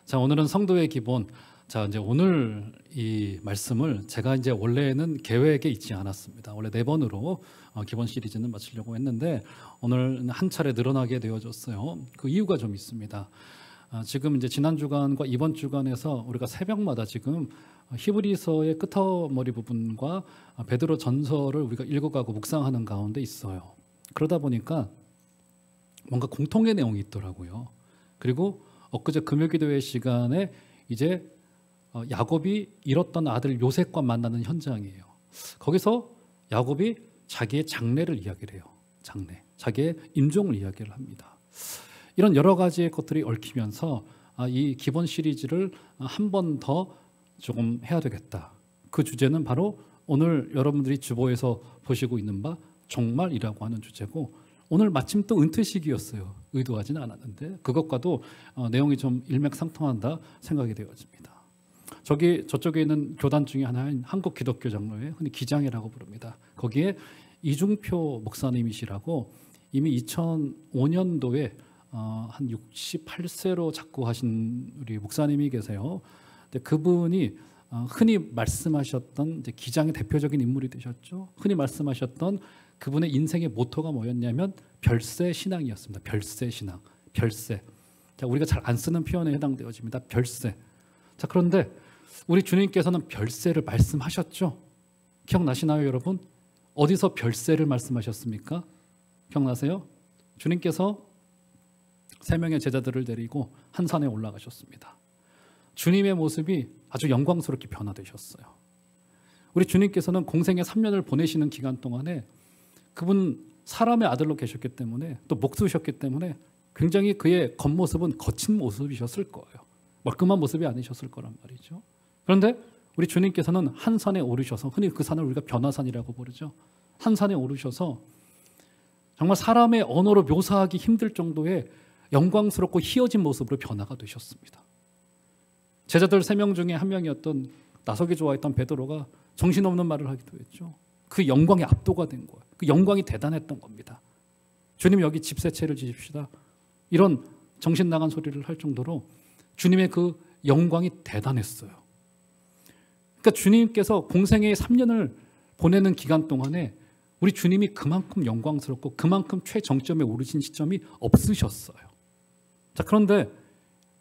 자, 오늘은 성도의 기본. 자, 이제 오늘 이 말씀을 제가 이제 원래는 계획에 있지 않았습니다. 원래 4번으로 기본 시리즈는 마치려고 했는데 오늘 한 차례 늘어나게 되어졌어요. 그 이유가 좀 있습니다. 지금 이제 지난 주간과 이번 주간에서 우리가 새벽마다 지금 히브리서의 끄트머리 부분과 베드로 전서를 우리가 읽어가고 묵상하는 가운데 있어요. 그러다 보니까 뭔가 공통의 내용이 있더라고요. 그리고 엊그제 금요기도회 시간에 이제 야곱이 잃었던 아들 요셉과 만나는 현장이에요. 거기서 야곱이 자기의 장래를 이야기를 해요. 장래, 자기의 임종을 이야기를 합니다. 이런 여러 가지의 것들이 얽히면서 이 기본 시리즈를 한 번 더 조금 해야 되겠다. 그 주제는 바로 오늘 여러분들이 주보에서 보시고 있는 바 종말이라고 하는 주제고, 오늘 마침 또 은퇴식이었어요. 의도하지는 않았는데 그것과도 내용이 좀 일맥상통한다 생각이 되어집니다. 저쪽에 있는 교단 중에 하나인 한국기독교장로회, 흔히 기장이라고 부릅니다. 거기에 이중표 목사님이시라고 이미 2005년도에 한 68세로 작고하신 우리 목사님이 계세요. 근데 그분이 흔히 말씀하셨던 이제 기장의 대표적인 인물이 되셨죠. 흔히 말씀하셨던 그분의 인생의 모토가 뭐였냐면 별세 신앙이었습니다. 별세 신앙, 별세. 자, 우리가 잘 안 쓰는 표현에 해당되어집니다. 별세. 자, 그런데 우리 주님께서는 별세를 말씀하셨죠. 기억나시나요, 여러분? 어디서 별세를 말씀하셨습니까? 기억나세요? 주님께서 3명의 제자들을 데리고 한 산에 올라가셨습니다. 주님의 모습이 아주 영광스럽게 변화되셨어요. 우리 주님께서는 공생의 3년을 보내시는 기간 동안에 그분 사람의 아들로 계셨기 때문에, 또 목수셨기 때문에 굉장히 그의 겉모습은 거친 모습이셨을 거예요. 멀끔한 모습이 아니셨을 거란 말이죠. 그런데 우리 주님께서는 한 산에 오르셔서, 흔히 그 산을 우리가 변화산이라고 부르죠. 한 산에 오르셔서 정말 사람의 언어로 묘사하기 힘들 정도의 영광스럽고 희어진 모습으로 변화가 되셨습니다. 제자들 3명 중에 한 명이었던 나서기 좋아했던 베드로가 정신없는 말을 하기도 했죠. 그 영광에 압도가 된 거예요. 그 영광이 대단했던 겁니다. 주님, 여기 집 세 채를 지십시다. 이런 정신 나간 소리를 할 정도로 주님의 그 영광이 대단했어요. 그러니까 주님께서 공생의 3년을 보내는 기간 동안에 우리 주님이 그만큼 영광스럽고 그만큼 최정점에 오르신 시점이 없으셨어요. 자, 그런데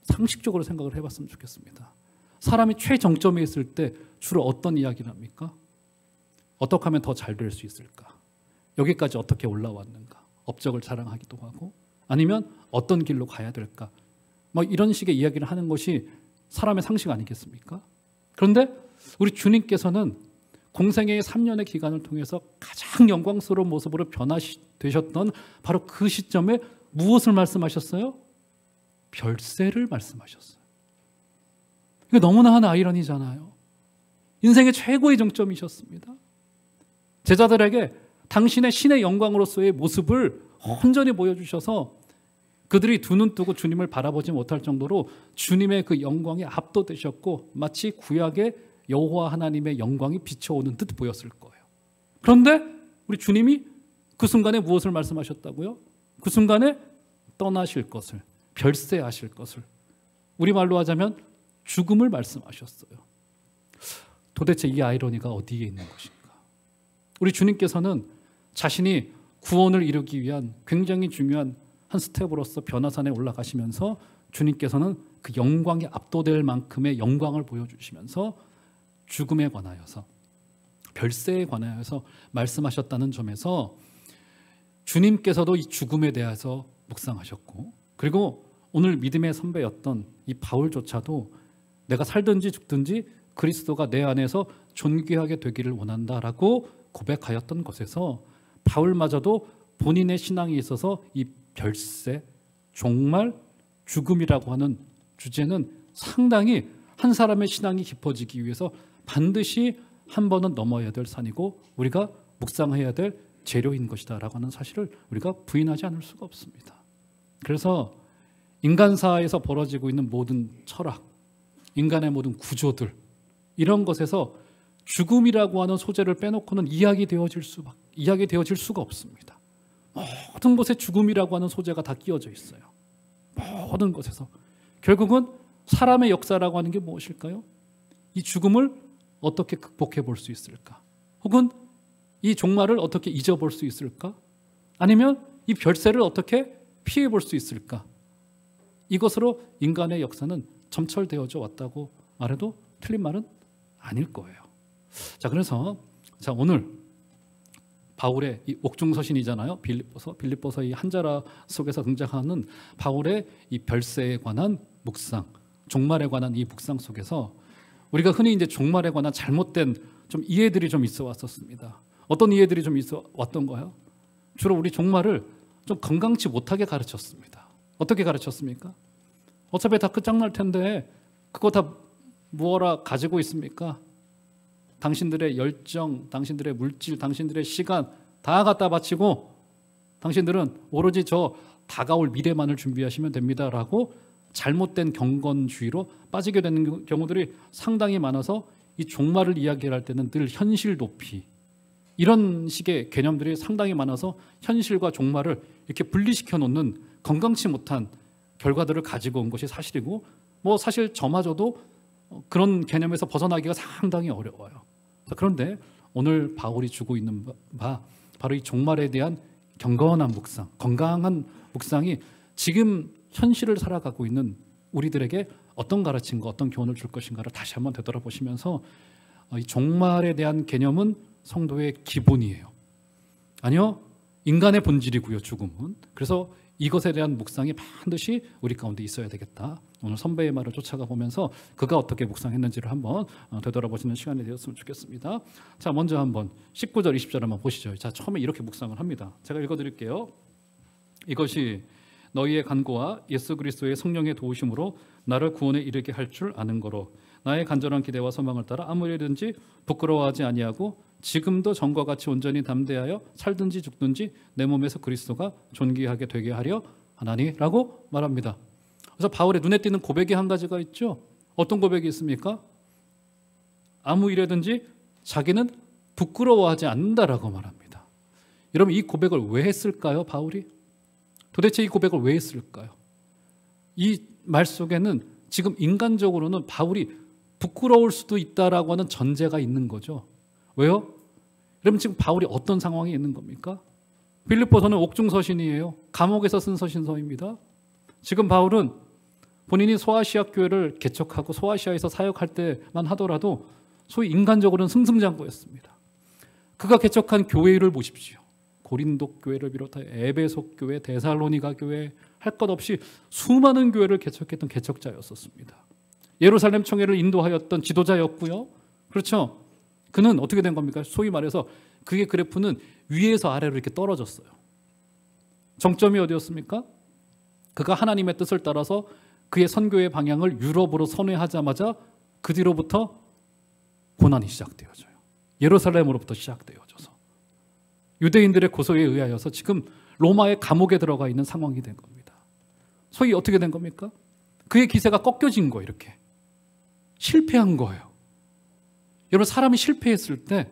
상식적으로 생각을 해봤으면 좋겠습니다. 사람이 최정점에 있을 때 주로 어떤 이야기를 합니까? 어떻게 하면 더 잘 될 수 있을까? 여기까지 어떻게 올라왔는가? 업적을 자랑하기도 하고, 아니면 어떤 길로 가야 될까? 뭐 이런 식의 이야기를 하는 것이 사람의 상식 아니겠습니까? 그런데 우리 주님께서는 공생애의 3년의 기간을 통해서 가장 영광스러운 모습으로 변화되셨던 바로 그 시점에 무엇을 말씀하셨어요? 별세를 말씀하셨어요. 이게 너무나 한 아이러니잖아요. 인생의 최고의 정점이셨습니다. 제자들에게 당신의 신의 영광으로서의 모습을 온전히 보여주셔서 그들이 두 눈 뜨고 주님을 바라보지 못할 정도로 주님의 그 영광에 압도되셨고, 마치 구약의 여호와 하나님의 영광이 비춰오는 듯 보였을 거예요. 그런데 우리 주님이 그 순간에 무엇을 말씀하셨다고요? 그 순간에 떠나실 것을, 별세하실 것을, 우리말로 하자면 죽음을 말씀하셨어요. 도대체 이 아이러니가 어디에 있는 것인가? 우리 주님께서는 자신이 구원을 이루기 위한 굉장히 중요한 한 스텝으로서 변화산에 올라가시면서 주님께서는 그 영광에 압도될 만큼의 영광을 보여주시면서 죽음에 관하여서, 별세에 관하여서 말씀하셨다는 점에서 주님께서도 이 죽음에 대해서 묵상하셨고, 그리고 오늘 믿음의 선배였던 이 바울조차도 내가 살든지 죽든지 그리스도가 내 안에서 존귀하게 되기를 원한다라고 고백하였던 것에서 바울마저도 본인의 신앙에 있어서 이 별세, 종말, 죽음이라고 하는 주제는 상당히 한 사람의 신앙이 깊어지기 위해서 반드시 한 번은 넘어야 될 산이고 우리가 묵상해야 될 재료인 것이다 라고 하는 사실을 우리가 부인하지 않을 수가 없습니다. 그래서 인간사에서 벌어지고 있는 모든 철학, 인간의 모든 구조들, 이런 것에서 죽음이라고 하는 소재를 빼놓고는 이야기되어질 수가 없습니다. 모든 곳에 죽음이라고 하는 소재가 다 끼어져 있어요. 모든 곳에서. 결국은 사람의 역사라고 하는 게 무엇일까요? 이 죽음을 어떻게 극복해 볼 수 있을까? 혹은 이 종말을 어떻게 잊어볼 수 있을까? 아니면 이 별세를 어떻게 피해 볼 수 있을까? 이것으로 인간의 역사는 점철되어져 왔다고 말해도 틀린 말은 아닐 거예요. 자, 그래서 오늘 바울의 이 옥중서신이잖아요. 빌립보서 이 한자라 속에서 등장하는 바울의 이 별세에 관한 묵상, 종말에 관한 이 묵상 속에서 우리가 흔히 이제 종말에 관한 잘못된 좀 이해들이 좀 있어 왔었습니다. 어떤 이해들이 좀 있어 왔던 거예요? 주로 우리 종말을 좀 건강치 못하게 가르쳤습니다. 어떻게 가르쳤습니까? 어차피 다 끝장날 텐데 그거 다 뭐라 가지고 있습니까? 당신들의 열정, 당신들의 물질, 당신들의 시간 다 갖다 바치고 당신들은 오로지 저 다가올 미래만을 준비하시면 됩니다라고 잘못된 경건주의로 빠지게 되는 경우들이 상당히 많아서 이 종말을 이야기할 때는 늘 현실 도피 이런 식의 개념들이 상당히 많아서 현실과 종말을 이렇게 분리시켜 놓는 건강치 못한 결과들을 가지고 온 것이 사실이고 뭐 사실 저마저도 그런 개념에서 벗어나기가 상당히 어려워요. 그런데 오늘 바울이 주고 있는 바 바로 이 종말에 대한 경건한 묵상, 건강한 묵상이 지금 현실을 살아가고 있는 우리들에게 어떤 가르침과 어떤 교훈을 줄 것인가를 다시 한번 되돌아보시면서 이 종말에 대한 개념은 성도의 기본이에요. 아니요, 인간의 본질이고요, 죽음은. 그래서 이것에 대한 묵상이 반드시 우리 가운데 있어야 되겠다. 오늘 선배의 말을 쫓아가 보면서 그가 어떻게 묵상했는지를 한번 되돌아보시는 시간이 되었으면 좋겠습니다. 자, 먼저 한번 19절, 20절 한번 보시죠. 자, 처음에 이렇게 묵상을 합니다. 제가 읽어드릴게요. 이것이 너희의 간구와 예수 그리스도의 성령의 도우심으로 나를 구원에 이르게 할 줄 아는 거로 나의 간절한 기대와 소망을 따라 아무 일이든지 부끄러워하지 아니하고 지금도 전과 같이 온전히 담대하여 살든지 죽든지 내 몸에서 그리스도가 존귀하게 되게 하려 하나니라고 말합니다. 그래서 바울의 눈에 띄는 고백이 한 가지가 있죠. 어떤 고백이 있습니까? 아무 일이든지 자기는 부끄러워하지 않는다라고 말합니다. 여러분, 이 고백을 왜 했을까요, 바울이? 도대체 이 고백을 왜 했을까요? 이 말 속에는 지금 인간적으로는 바울이 부끄러울 수도 있다라고 하는 전제가 있는 거죠. 왜요? 여러분, 지금 바울이 어떤 상황에 있는 겁니까? 빌립보서는 옥중서신이에요. 감옥에서 쓴 서신서입니다. 지금 바울은 본인이 소아시아 교회를 개척하고 소아시아에서 사역할 때만 하더라도 소위 인간적으로는 승승장구였습니다. 그가 개척한 교회를 보십시오. 고린도 교회를 비롯하여 에베소 교회, 데살로니가 교회 할 것 없이 수많은 교회를 개척했던 개척자였었습니다. 예루살렘 총회를 인도하였던 지도자였고요. 그렇죠? 그는 어떻게 된 겁니까? 소위 말해서 그의 그래프는 위에서 아래로 이렇게 떨어졌어요. 정점이 어디였습니까? 그가 하나님의 뜻을 따라서 그의 선교의 방향을 유럽으로 선회하자마자 그 뒤로부터 고난이 시작되어져요. 예루살렘으로부터 시작되어져서 유대인들의 고소에 의하여서 지금 로마의 감옥에 들어가 있는 상황이 된 겁니다. 소위 어떻게 된 겁니까? 그의 기세가 꺾여진 거예요. 이렇게 실패한 거예요. 여러분, 사람이 실패했을 때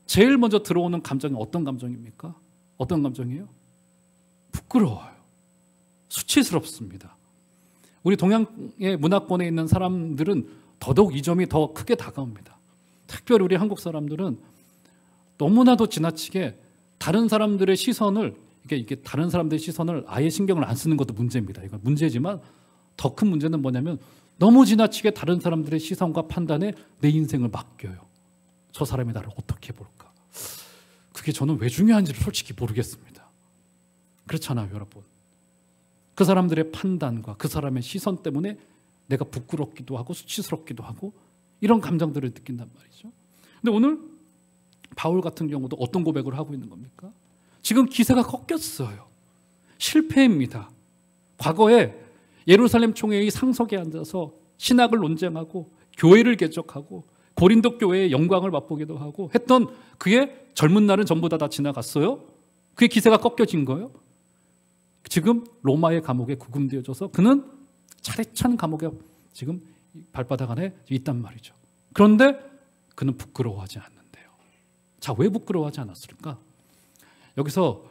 제일 먼저 들어오는 감정이 어떤 감정입니까? 어떤 감정이에요? 부끄러워요. 수치스럽습니다. 우리 동양의 문화권에 있는 사람들은 더더욱 이 점이 더 크게 다가옵니다. 특별히 우리 한국 사람들은 너무나도 지나치게 다른 사람들의 시선을 이게 다른 사람들의 시선을 아예 신경을 안 쓰는 것도 문제입니다. 이건 문제지만 더 큰 문제는 뭐냐면 너무 지나치게 다른 사람들의 시선과 판단에 내 인생을 맡겨요. 저 사람이 나를 어떻게 볼까? 그게 저는 왜 중요한지를 솔직히 모르겠습니다. 그렇잖아요, 여러분. 그 사람들의 판단과 그 사람의 시선 때문에 내가 부끄럽기도 하고 수치스럽기도 하고 이런 감정들을 느낀단 말이죠. 근데 오늘 바울 같은 경우도 어떤 고백을 하고 있는 겁니까? 지금 기세가 꺾였어요. 실패입니다. 과거에 예루살렘 총회의 상석에 앉아서 신학을 논쟁하고 교회를 개척하고 고린도 교회의 영광을 맛보기도 하고 했던 그의 젊은 날은 전부 다 지나갔어요. 그의 기세가 꺾여진 거예요. 지금 로마의 감옥에 구금되어져서 그는 차례찬 감옥에 지금 발바닥 안에 있단 말이죠. 그런데 그는 부끄러워하지 않는데요. 자, 왜 부끄러워하지 않았을까? 여기서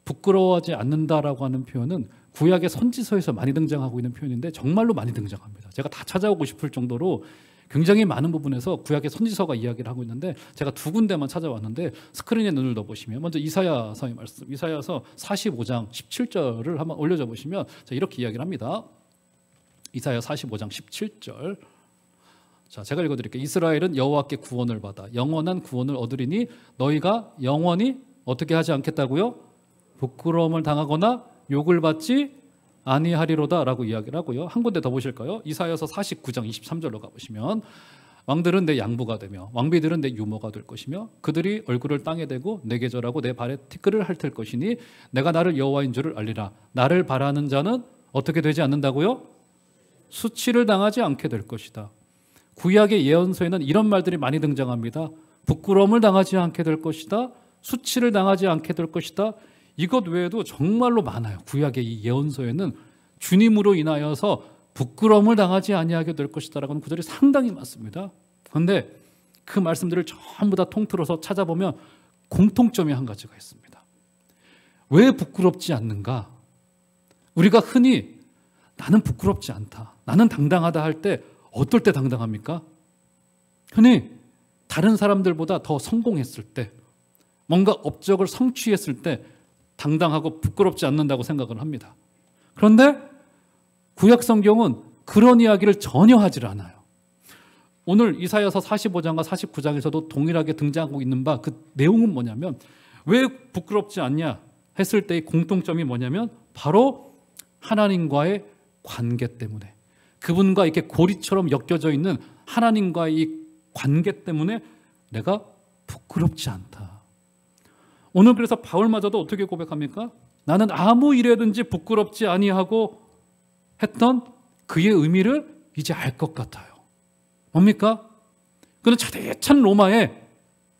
부끄러워하지 않는다라고 하는 표현은 구약의 선지서에서 많이 등장하고 있는 표현인데 정말로 많이 등장합니다. 제가 다 찾아오고 싶을 정도로 굉장히 많은 부분에서 구약의 선지서가 이야기를 하고 있는데 제가 두 군데만 찾아왔는데 스크린에 눈을 넣어보시면 먼저 이사야서의 말씀, 이사야서 45장 17절을 한번 올려줘 보시면 자, 이렇게 이야기를 합니다. 이사야 45장 17절. 자, 제가 읽어드릴게요. 이스라엘은 여호와께 구원을 받아 영원한 구원을 얻으리니 너희가 영원히 어떻게 하지 않겠다고요? 부끄러움을 당하거나 욕을 받지 아니하리로다 라고 이야기를 하고요. 한 군데 더 보실까요? 이사야서 49장 23절로 가보시면 왕들은 내 양부가 되며 왕비들은 내 유모가 될 것이며 그들이 얼굴을 땅에 대고 내게 절하고 내 발에 티끌을 핥을 것이니 내가 나를 여호와인 줄을 알리라. 나를 바라는 자는 어떻게 되지 않는다고요? 수치를 당하지 않게 될 것이다. 구약의 예언서에는 이런 말들이 많이 등장합니다. 부끄러움을 당하지 않게 될 것이다. 수치를 당하지 않게 될 것이다. 이것 외에도 정말로 많아요. 구약의 이 예언서에는 주님으로 인하여서 부끄러움을 당하지 아니하게 될 것이다라고 하는 구절이 상당히 많습니다. 그런데 그 말씀들을 전부 다 통틀어서 찾아보면 공통점이 한 가지가 있습니다. 왜 부끄럽지 않는가? 우리가 흔히 나는 부끄럽지 않다, 나는 당당하다 할 때 어떨 때 당당합니까? 흔히 다른 사람들보다 더 성공했을 때, 뭔가 업적을 성취했을 때 당당하고 부끄럽지 않는다고 생각을 합니다. 그런데 구약 성경은 그런 이야기를 전혀 하질 않아요. 오늘 이사야서 45장과 49장에서도 동일하게 등장하고 있는 바 그 내용은 뭐냐면 왜 부끄럽지 않냐 했을 때의 공통점이 뭐냐면 바로 하나님과의 관계 때문에, 그분과 이렇게 고리처럼 엮여져 있는 하나님과의 이 관계 때문에 내가 부끄럽지 않다. 오늘 그래서 바울마저도 어떻게 고백합니까? 나는 아무 일에든지 부끄럽지 아니하고 했던 그의 의미를 이제 알 것 같아요. 뭡니까? 그는 차대찬 로마의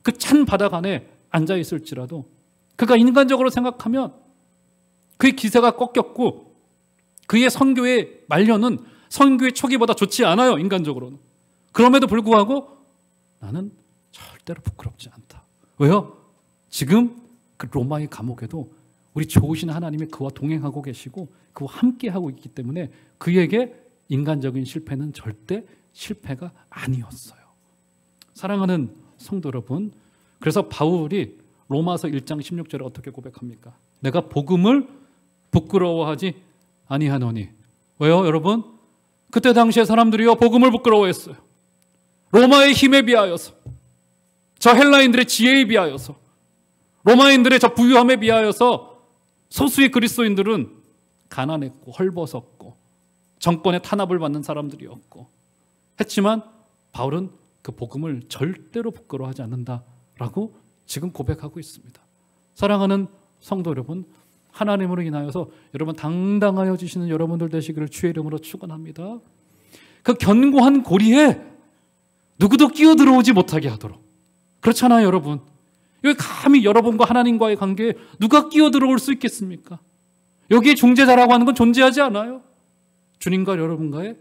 그 찬 바닥 안에 앉아 있을지라도 그가 인간적으로 생각하면 그의 기세가 꺾였고 그의 선교의 말년은 선교의 초기보다 좋지 않아요. 인간적으로는. 그럼에도 불구하고 나는 절대로 부끄럽지 않다. 왜요? 지금 그 로마의 감옥에도 우리 좋으신 하나님이 그와 동행하고 계시고 그와 함께하고 있기 때문에 그에게 인간적인 실패는 절대 실패가 아니었어요. 사랑하는 성도 여러분, 그래서 바울이 로마서 1장 16절에 어떻게 고백합니까? 내가 복음을 부끄러워하지 아니하노니. 왜요, 여러분? 그때 당시에 사람들이요 복음을 부끄러워했어요. 로마의 힘에 비하여서, 저 헬라인들의 지혜에 비하여서, 로마인들의 저 부유함에 비하여서 소수의 그리스도인들은 가난했고 헐벗었고 정권의 탄압을 받는 사람들이었고 했지만 바울은 그 복음을 절대로 부끄러워하지 않는다라고 지금 고백하고 있습니다. 사랑하는 성도 여러분, 하나님으로 인하여서 여러분 당당하여지시는 여러분들 되시기를 주의 이름으로 축원합니다. 그 견고한 고리에 누구도 끼어들어오지 못하게 하도록. 그렇잖아요, 여러분. 여기 감히 여러분과 하나님과의 관계에 누가 끼어들어올 수 있겠습니까? 여기에 중재자라고 하는 건 존재하지 않아요. 주님과 여러분과의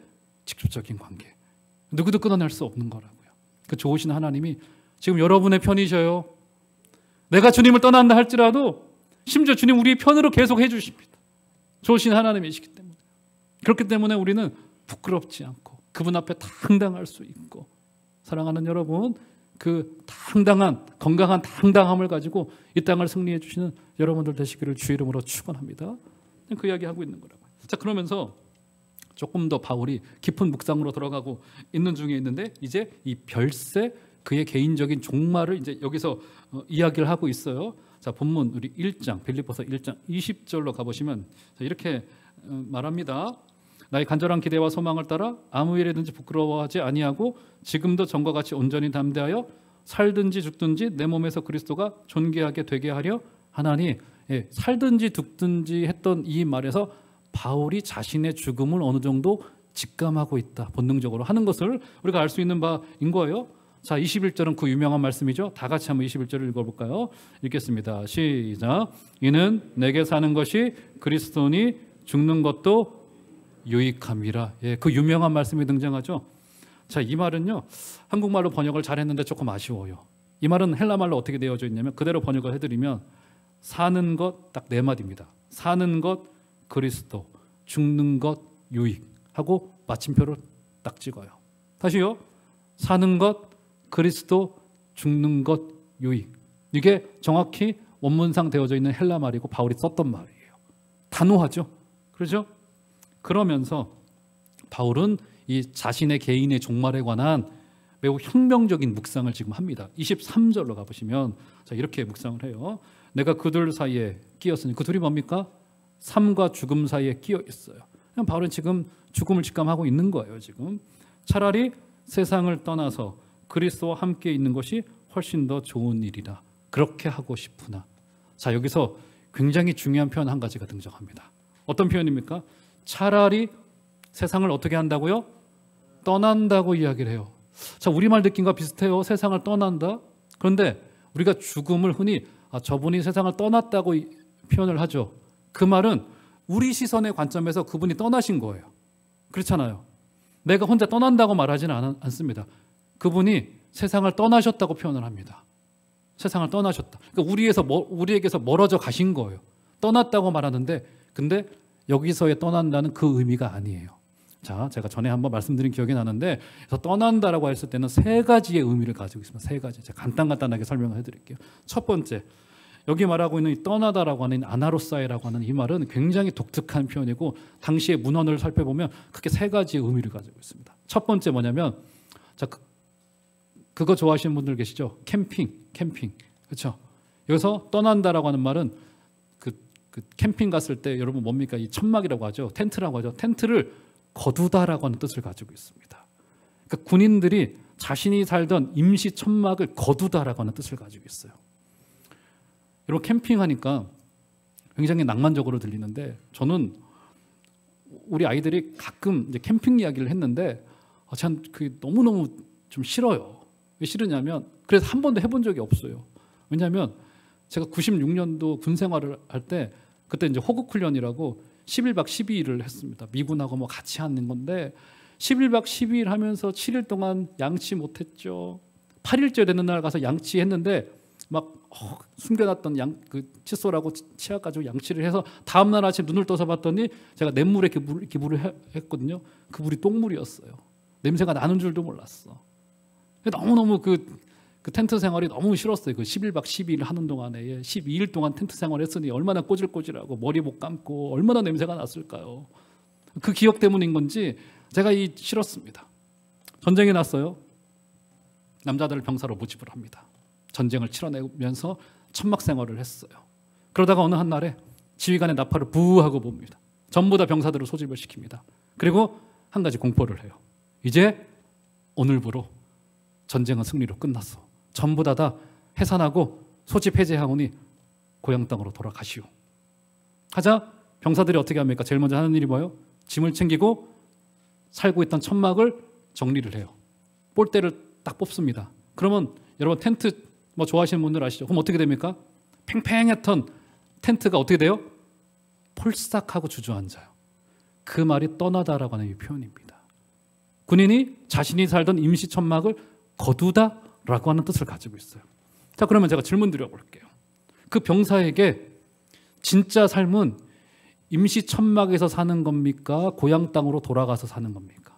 직접적인 관계, 누구도 끊어낼 수 없는 거라고요. 그 좋으신 하나님이 지금 여러분의 편이셔요. 내가 주님을 떠난다 할지라도 심지어 주님 우리 편으로 계속 해주십니다. 좋으신 하나님이시기 때문에. 그렇기 때문에 우리는 부끄럽지 않고 그분 앞에 당당할 수 있고, 사랑하는 여러분, 그 당당한, 건강한 당당함을 가지고 이 땅을 승리해 주시는 여러분들 되시기를 주의 이름으로 축원합니다. 그 이야기 하고 있는 거라고요. 자, 그러면서 조금 더 바울이 깊은 묵상으로 들어가고 있는 중에 있는데 이제 이 별세, 그의 개인적인 종말을 이제 여기서 이야기를 하고 있어요. 자, 본문 우리 1장 빌립보서 1장 20절로 가보시면 이렇게 말합니다. 나의 간절한 기대와 소망을 따라 아무 일에든지 부끄러워하지 아니하고 지금도 전과 같이 온전히 담대하여 살든지 죽든지 내 몸에서 그리스도가 존귀하게 되게 하려 하나니. 예, 살든지 죽든지 했던 이 말에서 바울이 자신의 죽음을 어느 정도 직감하고 있다, 본능적으로 하는 것을 우리가 알 수 있는 바인 거예요. 자, 21절은 그 유명한 말씀이죠. 다 같이 한번 21절을 읽어볼까요? 읽겠습니다. 시작. 이는 내게 사는 것이 그리스도니 죽는 것도 유익함이라. 예, 그 유명한 말씀이 등장하죠. 자, 이 말은요 한국말로 번역을 잘했는데 조금 아쉬워요. 이 말은 헬라말로 어떻게 되어져 있냐면 그대로 번역을 해드리면 사는 것 딱 네 마디입니다. 사는 것 그리스도, 죽는 것 유익 하고 마침표를 딱 찍어요. 다시요. 사는 것 그리스도, 죽는 것 유익. 이게 정확히 원문상 되어져 있는 헬라 말이고 바울이 썼던 말이에요. 단호하죠. 그렇죠? 그러면서 바울은 이 자신의 개인의 종말에 관한 매우 혁명적인 묵상을 지금 합니다. 23절로 가보시면 자, 이렇게 묵상을 해요. 내가 그들 사이에 끼었으니 그 둘이 뭡니까? 삶과 죽음 사이에 끼어 있어요. 바울은 지금 죽음을 직감하고 있는 거예요. 지금 차라리 세상을 떠나서 그리스도와 함께 있는 것이 훨씬 더 좋은 일이라 그렇게 하고 싶으나. 자, 여기서 굉장히 중요한 표현 한 가지가 등장합니다. 어떤 표현입니까? 차라리 세상을 어떻게 한다고요? 떠난다고 이야기를 해요. 자, 우리말 느낌과 비슷해요. 세상을 떠난다. 그런데 우리가 죽음을 흔히 저분이 세상을 떠났다고 표현을 하죠. 그 말은 우리 시선의 관점에서 그분이 떠나신 거예요. 그렇잖아요. 내가 혼자 떠난다고 말하지는 않습니다. 그분이 세상을 떠나셨다고 표현을 합니다. 세상을 떠나셨다. 그러니까 우리에게서 멀어져 가신 거예요. 떠났다고 말하는데 근데 여기서의 떠난다는 그 의미가 아니에요. 자, 제가 전에 한번 말씀드린 기억이 나는데 그래서 떠난다라고 했을 때는 세 가지의 의미를 가지고 있습니다. 세 가지. 제가 간단하게 설명을 해드릴게요. 첫 번째, 여기 말하고 있는 이 떠나다라고 하는 아나로사이라고 하는 이 말은 굉장히 독특한 표현이고 당시의 문헌을 살펴보면 크게 세 가지의 의미를 가지고 있습니다. 첫 번째 뭐냐면 자, 그거 좋아하시는 분들 계시죠? 캠핑. 그렇죠? 여기서 떠난다라고 하는 말은 그 캠핑 갔을 때 여러분 뭡니까? 이 천막이라고 하죠. 텐트라고 하죠. 텐트를 거두다라고 하는 뜻을 가지고 있습니다. 그러니까 군인들이 자신이 살던 임시 천막을 거두다라고 하는 뜻을 가지고 있어요. 여러분 캠핑하니까 굉장히 낭만적으로 들리는데 저는 우리 아이들이 가끔 이제 캠핑 이야기를 했는데 전 그게 너무너무 좀 싫어요. 왜 싫으냐면 그래서 한 번도 해본 적이 없어요. 왜냐하면 제가 96년도 군 생활을 할 때 그때 이제 호국훈련이라고 11박 12일을 했습니다. 미군하고 뭐 같이 하는 건데 11박 12일 하면서 7일 동안 양치 못했죠. 8일째 되는 날 가서 양치했는데 막 숨겨놨던 그 칫솔하고 치약 가지고 양치를 해서 다음 날 아침 눈을 떠서 봤더니 제가 냇물에 이렇게 물을 했거든요. 그 물이 똥물이었어요. 냄새가 나는 줄도 몰랐어. 너무너무 그 텐트 생활이 너무 싫었어요. 그 11박 12일 하는 동안에 12일 동안 텐트 생활했으니 얼마나 꼬질꼬질하고 머리 못 감고 얼마나 냄새가 났을까요? 그 기억 때문인 건지 제가 싫었습니다. 전쟁이 났어요. 남자들을 병사로 모집을 합니다. 전쟁을 치러내면서 천막 생활을 했어요. 그러다가 어느 한날에 지휘관의 나팔을 부하고 봅니다. 전부 다 병사들을 소집을 시킵니다. 그리고 한 가지 공포를 해요. 이제 오늘부로 전쟁은 승리로 끝났어. 전부 다 해산하고 소집 해제하오니 고향 땅으로 돌아가시오. 하자 병사들이 어떻게 합니까? 제일 먼저 하는 일이 뭐예요? 짐을 챙기고 살고 있던 천막을 정리를 해요. 볼대를 딱 뽑습니다. 그러면 여러분 텐트 뭐 좋아하시는 분들 아시죠? 그럼 어떻게 됩니까? 팽팽했던 텐트가 어떻게 돼요? 폴싹하고 주저앉아요. 그 말이 떠나다라고 하는 이 표현입니다. 군인이 자신이 살던 임시 천막을 거두다라고 하는 뜻을 가지고 있어요. 자, 그러면 제가 질문 드려볼게요. 그 병사에게 진짜 삶은 임시 천막에서 사는 겁니까? 고향 땅으로 돌아가서 사는 겁니까?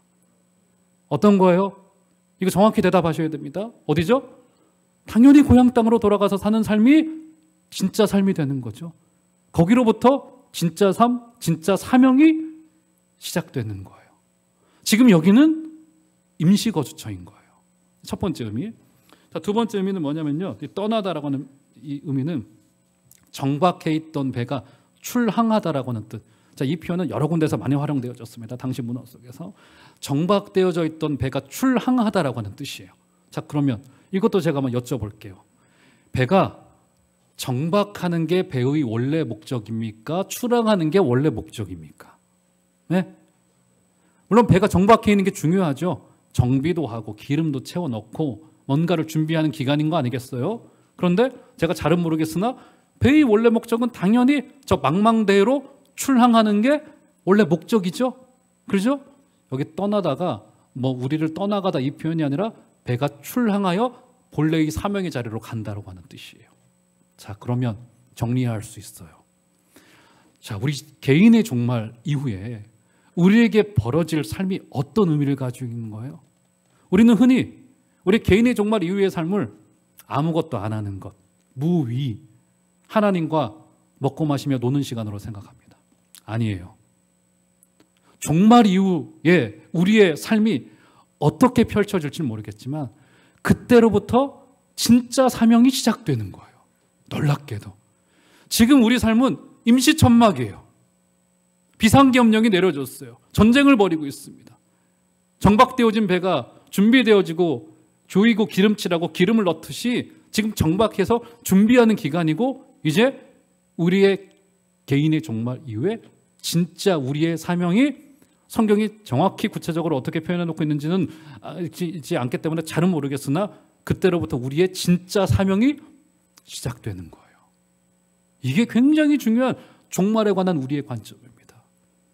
어떤 거예요? 이거 정확히 대답하셔야 됩니다. 어디죠? 당연히 고향 땅으로 돌아가서 사는 삶이 진짜 삶이 되는 거죠. 거기로부터 진짜 삶, 진짜 사명이 시작되는 거예요. 지금 여기는 임시 거주처인 거예요. 첫 번째 의미. 자, 두 번째 의미는 뭐냐면요. 떠나다라고 하는 이 의미는 정박해 있던 배가 출항하다라고 하는 뜻. 자, 이 표현은 여러 군데서 많이 활용되어졌습니다. 당시 문화 속에서 정박되어져 있던 배가 출항하다라고 하는 뜻이에요. 자, 그러면 이것도 제가 한번 여쭤볼게요. 배가 정박하는 게 배의 원래 목적입니까? 출항하는 게 원래 목적입니까? 네? 물론 배가 정박해 있는 게 중요하죠. 정비도 하고 기름도 채워 넣고 뭔가를 준비하는 기간인 거 아니겠어요? 그런데 제가 잘은 모르겠으나 배의 원래 목적은 당연히 저 망망대해로 출항하는 게 원래 목적이죠. 그렇죠? 여기 떠나다가 뭐 우리를 떠나가다 이 표현이 아니라 배가 출항하여 본래의 사명의 자리로 간다라고 하는 뜻이에요. 자, 그러면 정리할 수 있어요. 자, 우리 개인의 종말 이후에 우리에게 벌어질 삶이 어떤 의미를 가지고 있는 거예요? 우리는 흔히 우리 개인의 종말 이후의 삶을 아무것도 안 하는 것, 무위, 하나님과 먹고 마시며 노는 시간으로 생각합니다. 아니에요. 종말 이후에 우리의 삶이 어떻게 펼쳐질지는 모르겠지만 그때로부터 진짜 사명이 시작되는 거예요. 놀랍게도. 지금 우리 삶은 임시천막이에요. 비상계엄령이 내려졌어요. 전쟁을 벌이고 있습니다. 정박되어진 배가 준비되어지고 조이고 기름칠하고 기름을 넣듯이 지금 정박해서 준비하는 기간이고 이제 우리의 개인의 종말 이후에 진짜 우리의 사명이 성경이 정확히 구체적으로 어떻게 표현해 놓고 있는지는 알지 않기 때문에 잘은 모르겠으나 그때로부터 우리의 진짜 사명이 시작되는 거예요. 이게 굉장히 중요한 종말에 관한 우리의 관점입니다.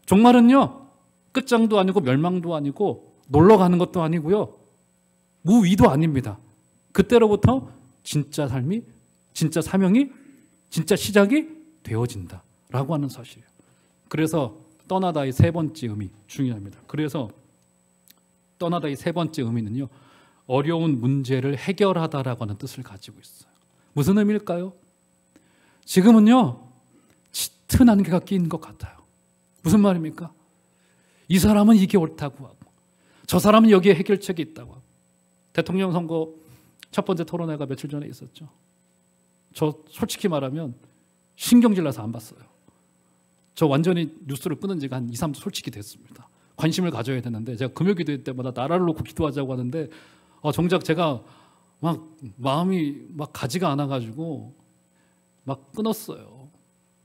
종말은요, 끝장도 아니고 멸망도 아니고 놀러 가는 것도 아니고요, 무위도 아닙니다. 그때로부터 진짜 삶이, 진짜 사명이, 진짜 시작이 되어진다라고 하는 사실이에요. 그래서 떠나다의 세 번째 의미 중요합니다. 그래서 떠나다의 세 번째 의미는요, 어려운 문제를 해결하다라고 하는 뜻을 가지고 있어요. 무슨 의미일까요? 지금은요, 짙은 안개가 낀 것 같아요. 무슨 말입니까? 이 사람은 이게 옳다고 하고 저 사람은 여기에 해결책이 있다고 하고. 대통령 선거 첫 번째 토론회가 며칠 전에 있었죠. 저 솔직히 말하면 신경질 나서 안 봤어요. 저 완전히 뉴스를 끊은 지가 한 2, 3주 솔직히 됐습니다. 관심을 가져야 되는데 제가 금요 기도회 때마다 나라를 놓고 기도하자고 하는데 정작 제가 막 마음이 막 가지가 않아가지고 막 끊었어요.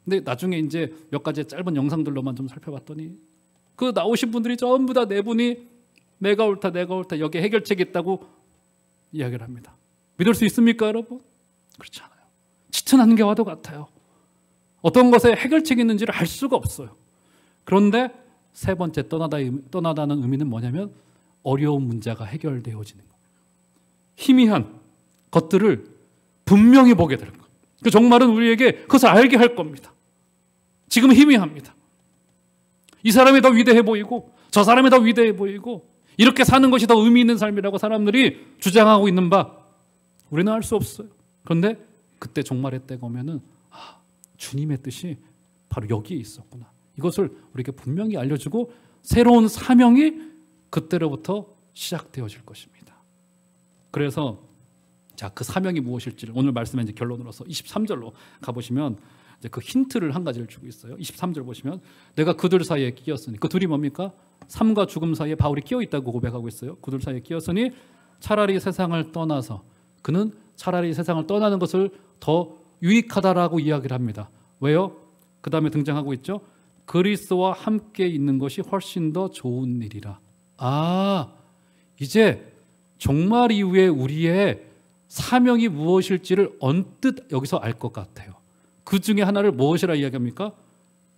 근데 나중에 이제 몇 가지 짧은 영상들로만 좀 살펴봤더니 그 나오신 분들이 전부 다 네 분이 내가 옳다 여기에 해결책이 있다고 이야기를 합니다. 믿을 수 있습니까, 여러분? 그렇지 않아요. 짙은 안개와도 같아요. 어떤 것에 해결책이 있는지를 알 수가 없어요. 그런데 세 번째 떠나다는 의미는 뭐냐면 어려운 문제가 해결되어지는 거예요. 희미한 것들을 분명히 보게 되는 거예요. 그 종말은 우리에게 그것을 알게 할 겁니다. 지금 희미합니다. 이 사람이 더 위대해 보이고 저 사람이 더 위대해 보이고 이렇게 사는 것이 더 의미 있는 삶이라고 사람들이 주장하고 있는 바 우리는 알 수 없어요. 그런데 그때 종말의 때가 오면은 주님의 뜻이 바로 여기에 있었구나. 이것을 우리에게 분명히 알려주고 새로운 사명이 그때로부터 시작되어질 것입니다. 그래서 자, 그 사명이 무엇일지를 오늘 말씀의 이제 결론으로서 23절로 가보시면 이제 그 힌트를 한 가지를 주고 있어요. 23절 보시면 내가 그들 사이에 끼었으니 그 둘이 뭡니까? 삶과 죽음 사이에 바울이 끼어 있다고 고백하고 있어요. 그들 사이에 끼었으니 차라리 세상을 떠나서 그는 차라리 세상을 떠나는 것을 더 유익하다라고 이야기를 합니다. 왜요? 그 다음에 등장하고 있죠. 그리스도와 함께 있는 것이 훨씬 더 좋은 일이라. 이제 종말 이후에 우리의 사명이 무엇일지를 언뜻 여기서 알 것 같아요. 그 중에 하나를 무엇이라 이야기합니까?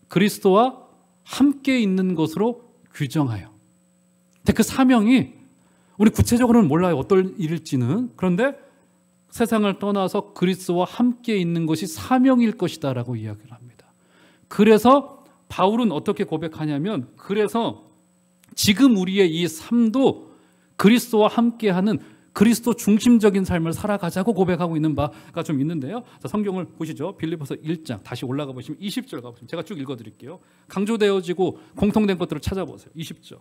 그리스도와 함께 있는 것으로 규정하여. 근데 그 사명이 우리 구체적으로는 몰라요. 어떤 일일지는. 그런데 세상을 떠나서 그리스도와 함께 있는 것이 사명일 것이다 라고 이야기를 합니다. 그래서 바울은 어떻게 고백하냐면 그래서 지금 우리의 이 삶도 그리스도와 함께하는 그리스도 중심적인 삶을 살아가자고 고백하고 있는 바가 좀 있는데요. 자, 성경을 보시죠. 빌립보서 1장 다시 올라가 보시면 20절 가보시면 제가 쭉 읽어드릴게요. 강조되어지고 공통된 것들을 찾아보세요. 20절.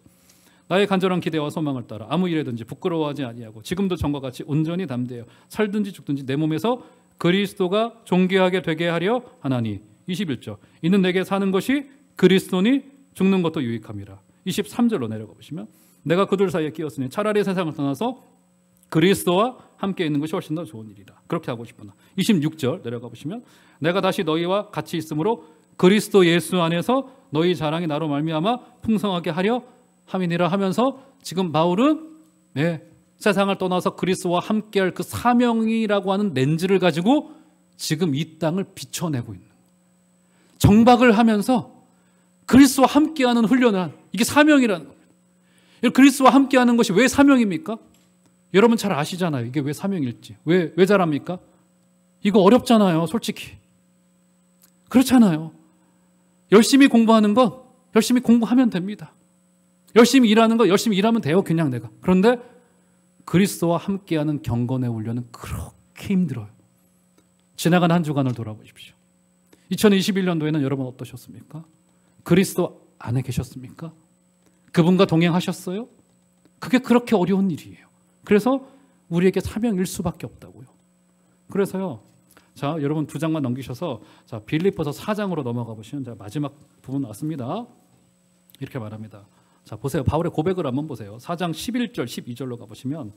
나의 간절한 기대와 소망을 따라 아무 일에든지 부끄러워하지 아니하고 지금도 전과 같이 온전히 담대하여 살든지 죽든지 내 몸에서 그리스도가 존귀하게 되게 하려 하나니. 21절. 이는 내게 사는 것이 그리스도니 죽는 것도 유익함이라. 23절로 내려가 보시면 내가 그들 사이에 끼었으니 차라리 세상을 떠나서 그리스도와 함께 있는 것이 훨씬 더 좋은 일이다. 그렇게 하고 싶구나. 26절 내려가 보시면 내가 다시 너희와 같이 있으므로 그리스도 예수 안에서 너희 자랑이 나로 말미암아 풍성하게 하려 함이니라 하면서 지금 바울은 세상을 떠나서 그리스도와 함께할 그 사명이라고 하는 렌즈를 가지고 지금 이 땅을 비춰내고 있는 거예요. 정박을 하면서 그리스도와 함께하는 훈련을 이게 사명이라는 거예요. 그리스도와 함께하는 것이 왜 사명입니까? 여러분 잘 아시잖아요. 이게 왜 사명일지. 왜 잘합니까? 이거 어렵잖아요. 솔직히. 그렇잖아요. 열심히 공부하는 건 열심히 공부하면 됩니다. 열심히 일하는 거 열심히 일하면 돼요. 그냥 내가. 그런데 그리스도와 함께하는 경건의 훈련은 그렇게 힘들어요. 지나간 한 주간을 돌아보십시오. 2021년도에는 여러분 어떠셨습니까? 그리스도 안에 계셨습니까? 그분과 동행하셨어요? 그게 그렇게 어려운 일이에요. 그래서 우리에게 사명일 수밖에 없다고요. 그래서요. 자, 여러분 2장만 넘기셔서 자, 빌립보서 4장으로 넘어가 보시면 자, 마지막 부분 왔습니다. 이렇게 말합니다. 자, 보세요. 바울의 고백을 한번 보세요. 4장 11절, 12절로 가보시면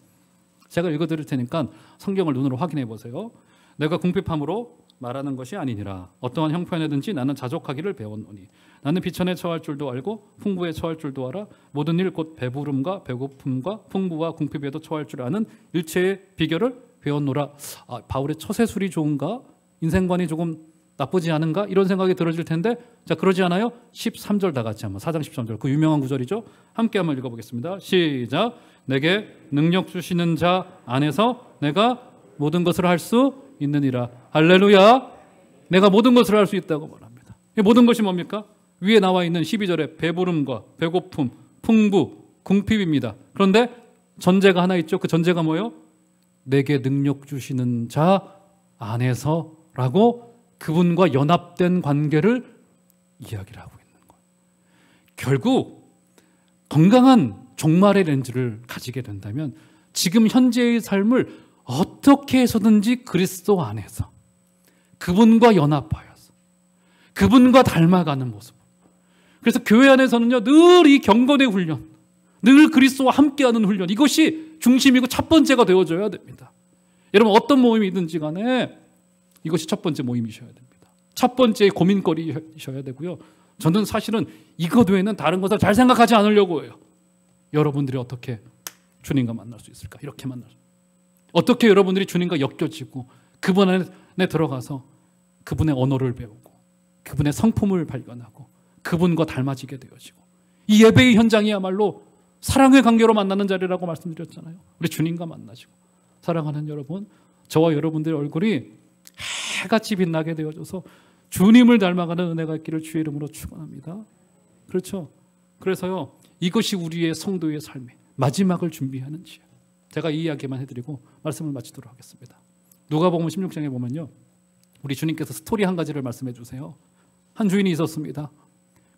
제가 읽어드릴 테니까 성경을 눈으로 확인해 보세요. 내가 궁핍함으로 말하는 것이 아니니라. 어떠한 형편에든지 나는 자족하기를 배웠노니 나는 비천에 처할 줄도 알고 풍부에 처할 줄도 알아. 모든 일 곧 배부름과 배고픔과 풍부와 궁핍에도 처할 줄 아는 일체의 비결을 배웠노라. 바울의 처세술이 좋은가? 인생관이 조금 나쁘지 않은가? 이런 생각이 들어질 텐데 자, 그러지 않아요? 13절 다 같이 한번 4장 13절 그 유명한 구절이죠. 함께 한번 읽어보겠습니다. 시작. 내게 능력 주시는 자 안에서 내가 모든 것을 할 수 있느니라. 할렐루야. 내가 모든 것을 할 수 있다고 말합니다. 이 모든 것이 뭡니까? 위에 나와 있는 12절에 배부름과 배고픔, 풍부, 궁핍입니다. 그런데 전제가 하나 있죠. 그 전제가 뭐예요? 내게 능력 주시는 자 안에서라고 그분과 연합된 관계를 이야기를 하고 있는 거예요. 결국 건강한 종말의 렌즈를 가지게 된다면 지금 현재의 삶을 어떻게 해서든지 그리스도 안에서 그분과 연합하여서 그분과 닮아가는 모습. 그래서 교회 안에서는요, 늘 이 경건의 훈련, 늘 그리스도와 함께하는 훈련, 이것이 중심이고 첫 번째가 되어줘야 됩니다. 여러분 어떤 모임이든지 간에 이것이 첫 번째 모임이셔야 됩니다. 첫 번째 고민거리이셔야 되고요. 저는 사실은 이것 외에는 다른 것을 잘 생각하지 않으려고 해요. 여러분들이 어떻게 주님과 만날 수 있을까? 이렇게 만날 수. 어떻게 여러분들이 주님과 엮여지고 그분 안에 들어가서 그분의 언어를 배우고 그분의 성품을 발견하고 그분과 닮아지게 되어지고 이 예배의 현장이야말로 사랑의 관계로 만나는 자리라고 말씀드렸잖아요. 우리 주님과 만나시고 사랑하는 여러분, 저와 여러분들의 얼굴이 해같이 빛나게 되어져서 주님을 닮아가는 은혜가 있기를 주의 이름으로 축원합니다. 그렇죠? 그래서요, 이것이 우리의 성도의 삶의 마지막을 준비하는 지혜. 제가 이 이야기만 해드리고 말씀을 마치도록 하겠습니다. 누가복음 16장에 보면요, 우리 주님께서 스토리 한 가지를 말씀해 주세요. 한 주인이 있었습니다.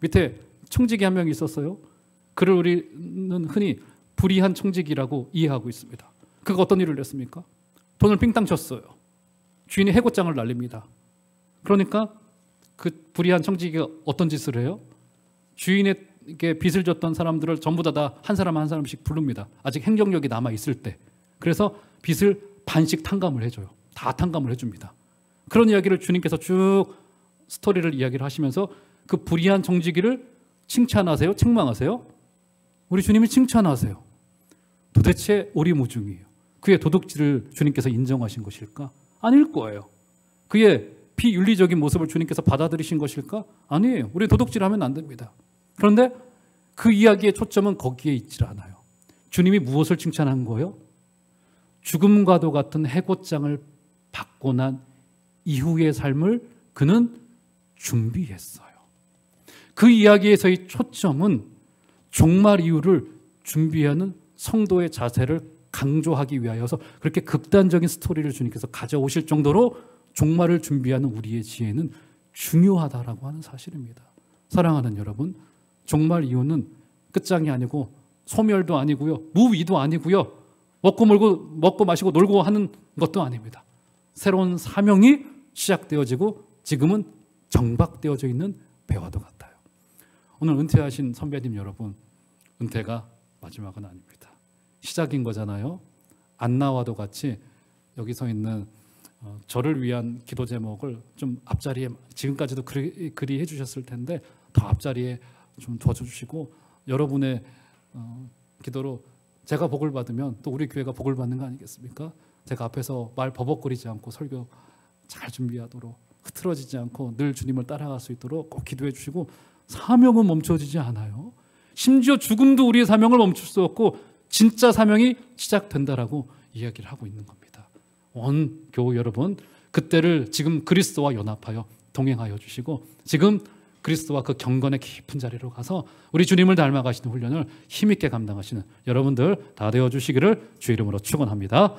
밑에 청지기 한 명이 있었어요. 그를 우리는 흔히 불의한 청지기라고 이해하고 있습니다. 그가 어떤 일을 했습니까? 돈을 삥땅 쳤어요. 주인이 해고장을 날립니다. 그러니까 그 불의한 청지기가 어떤 짓을 해요? 주인에게 빚을 졌던 사람들을 전부 다 한 사람 한 사람씩 부릅니다. 아직 행정력이 남아 있을 때. 그래서 빚을 반씩 탕감을 해줘요. 다 탕감을 해줍니다. 그런 이야기를 주님께서 쭉 스토리를 이야기를 하시면서 그 불의한 청지기를 칭찬하세요? 책망하세요? 우리 주님이 칭찬하세요. 도대체 오리무중이에요. 그의 도둑질을 주님께서 인정하신 것일까? 아닐 거예요. 그의 비윤리적인 모습을 주님께서 받아들이신 것일까? 아니에요. 우리 도둑질하면 안 됩니다. 그런데 그 이야기의 초점은 거기에 있질 않아요. 주님이 무엇을 칭찬한 거예요? 죽음과도 같은 해고장을 받고 난 이후의 삶을 그는 준비했어요. 그 이야기에서의 초점은 종말 이후를 준비하는 성도의 자세를 강조하기 위하여서 그렇게 극단적인 스토리를 주님께서 가져오실 정도로 종말을 준비하는 우리의 지혜는 중요하다라고 하는 사실입니다. 사랑하는 여러분, 종말 이후는 끝장이 아니고 소멸도 아니고요, 무위도 아니고요, 먹고 마시고 놀고 하는 것도 아닙니다. 새로운 사명이 시작되어지고 지금은 정박되어져 있는 배와도 같아요. 오늘 은퇴하신 선배님 여러분, 은퇴가 마지막은 아닙니다. 시작인 거잖아요. 안나와도 같이 여기 서 있는 저를 위한 기도 제목을 좀 앞자리에, 지금까지도 그리 해주셨을 텐데 더 앞자리에 좀 둬주시고, 여러분의 기도로 제가 복을 받으면 또 우리 교회가 복을 받는 거 아니겠습니까? 제가 앞에서 말 버벅거리지 않고 설교 잘 준비하도록, 흐트러지지 않고 늘 주님을 따라갈 수 있도록 꼭 기도해 주시고, 사명은 멈춰지지 않아요. 심지어 죽음도 우리의 사명을 멈출 수 없고 진짜 사명이 시작된다라고 이야기를 하고 있는 겁니다. 온 교우 여러분, 그때를 지금 그리스도와 연합하여 동행하여 주시고 지금 그리스도와 그 경건의 깊은 자리로 가서 우리 주님을 닮아가시는 훈련을 힘있게 감당하시는 여러분들 다 되어 주시기를 주 이름으로 축원합니다.